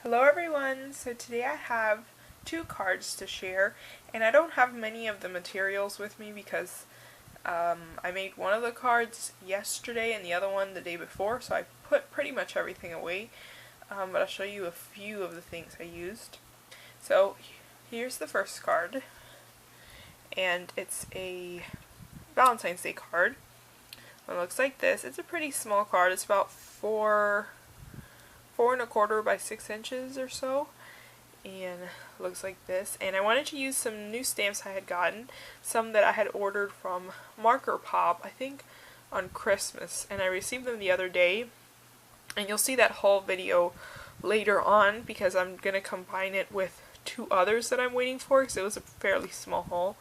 Hello everyone! So today I have two cards to share, and I don't have many of the materials with me because I made one of the cards yesterday and the other one the day before, so I put pretty much everything away, but I'll show you a few of the things I used. So here's the first card, and it's a Valentine's Day card. It looks like this. It's a pretty small card. It's about 4.25 by 6 inches or so, and looks like this. And I wanted to use some new stamps I had gotten, some that I had ordered from Marker Pop, I think on Christmas, and I received them the other day, and you'll see that haul video later on because I'm going to combine it with two others that I'm waiting for because it was a fairly small haul.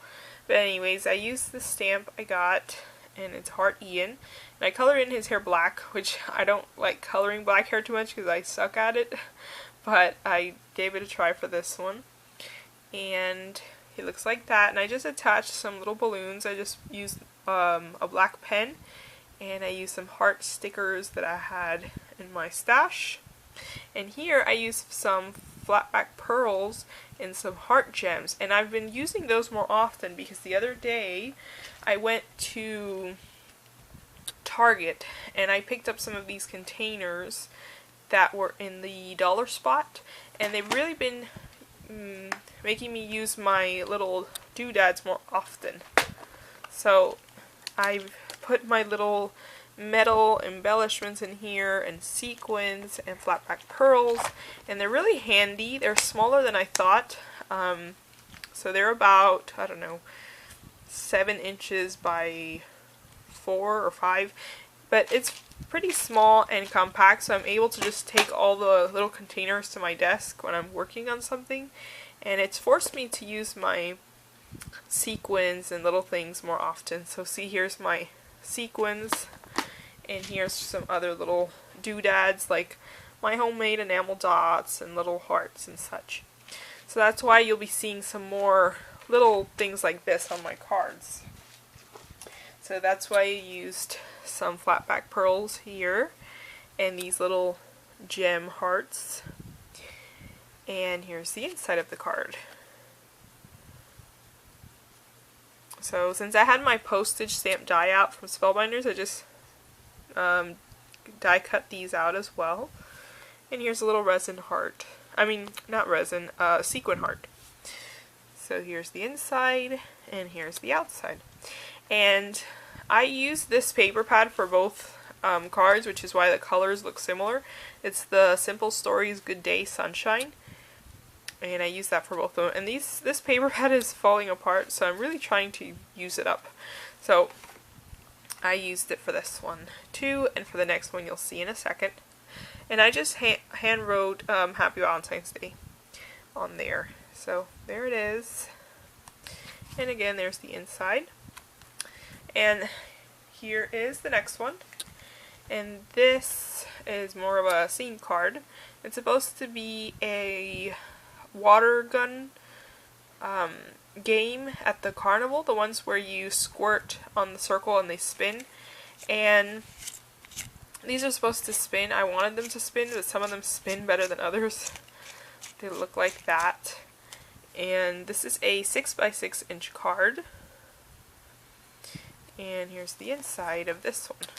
But anyways, I used the stamp I got, and it's Heart Ian, and I colored in his hair black, which I don't like coloring black hair too much because I suck at it, but I gave it a try for this one, and he looks like that. And I just attached some little balloons. I just used a black pen, and I used some heart stickers that I had in my stash, and here I used some flat back pearls and some heart gems, and I've been using those more often because the other day I went to Target and I picked up some of these containers that were in the dollar spot, and they've really been making me use my little doodads more often. So I've put my little metal embellishments in here, and sequins and flat back pearls, and they're really handy. They're smaller than I thought, so they're about, I don't know, 7 inches by 4 or 5, but it's pretty small and compact, so I'm able to just take all the little containers to my desk when I'm working on something, and it's forced me to use my sequins and little things more often. So see, here's my sequins, and here's some other little doodads like my homemade enamel dots and little hearts and such. So that's why you'll be seeing some more little things like this on my cards. So that's why I used some flat back pearls here and these little gem hearts. And here's the inside of the card. So since I had my postage stamp die out from Spellbinders, I just die cut these out as well. And here's a little resin heart. I mean, not resin, sequin heart. So here's the inside, and here's the outside. And I used this paper pad for both cards, which is why the colors look similar. It's the Simple Stories Good Day Sunshine, and I used that for both of them. And this paper pad is falling apart, so I'm really trying to use it up. So I used it for this one too, and for the next one you'll see in a second. And I just hand wrote Happy Valentine's Day on there. So there it is. And again, there's the inside. And here is the next one. And this is more of a scene card. It's supposed to be a water gun game at the Carnival, the ones where you squirt on the circle and they spin. And these are supposed to spin. I wanted them to spin, but some of them spin better than others. They look like that. And this is a 6 by 6 inch card. And here's the inside of this one.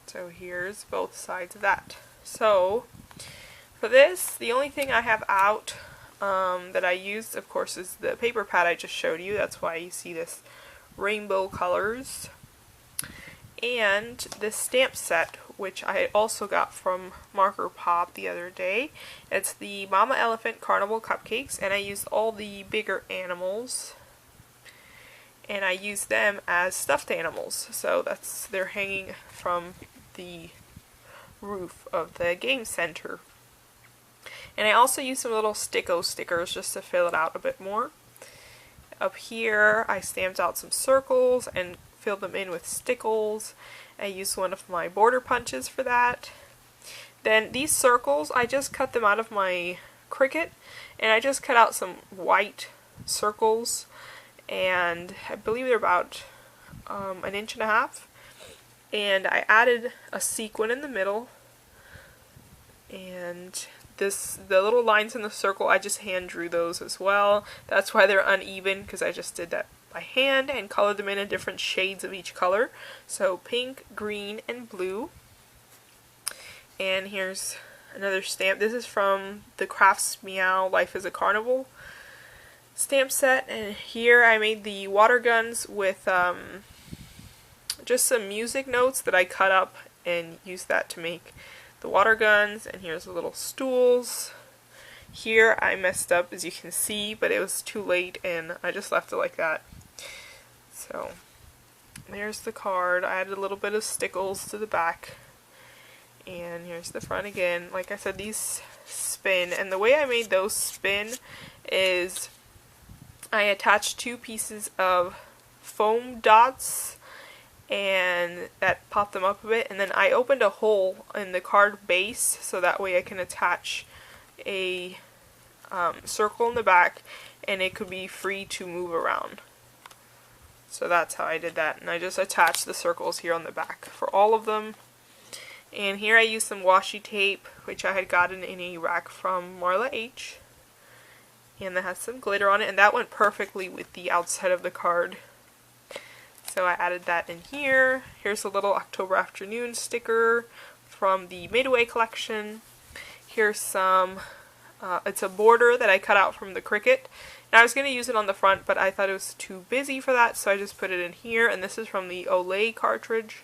So here's both sides of that. So for this, the only thing I have out that I used, of course, is the paper pad I just showed you. That's why you see this rainbow colors. And this stamp set, which I also got from Marker Pop the other day. It's the Mama Elephant Carnival Cupcakes, and I used all the bigger animals, and I used them as stuffed animals. So they're hanging from the roof of the game center. And I also used some little sticko stickers just to fill it out a bit more. Up here I stamped out some circles and filled them in with stickles. I used one of my border punches for that. Then these circles, I just cut them out of my Cricut, and I just cut out some white circles, and I believe they're about 1.5 inches. And I added a sequin in the middle, And the little lines in the circle, I just hand drew those as well. That's why they're uneven, because I just did that by hand and colored them in different shades of each color. So pink, green, and blue. And here's another stamp. This is from the Crafts Meow Life is a Carnival stamp set. And here I made the water guns with just some music notes that I cut up and used that to make the water guns. And here's the little stools. Here I messed up, as you can see, but it was too late and I just left it like that. So there's the card. I added a little bit of stickles to the back. And here's the front again. Like I said, these spin, and the way I made those spin is I attached 2 pieces of foam dots and that popped them up a bit, and then I opened a hole in the card base so that way I can attach a circle in the back and it could be free to move around. So that's how I did that, and I just attached the circles here on the back for all of them. And here I used some washi tape, which I had gotten in a rack from Marla H. And that has some glitter on it, and that went perfectly with the outside of the card. So I added that in here. Here's a little October afternoon sticker from the Midway collection. Here's some, it's a border that I cut out from the Cricut. And I was going to use it on the front, but I thought it was too busy for that, so I just put it in here. And this is from the Olay cartridge.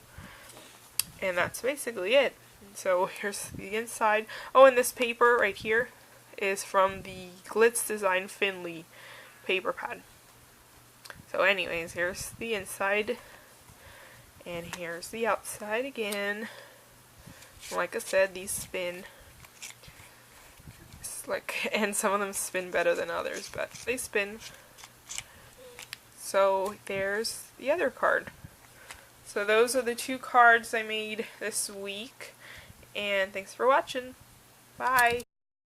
And that's basically it. So here's the inside. Oh, and this paper right here is from the Glitz Design Finley paper pad. So anyways, here's the inside. And here's the outside again. Like I said, these spin. And some of them spin better than others, but they spin. So there's the other card. So those are the 2 cards I made this week, and thanks for watching. Bye!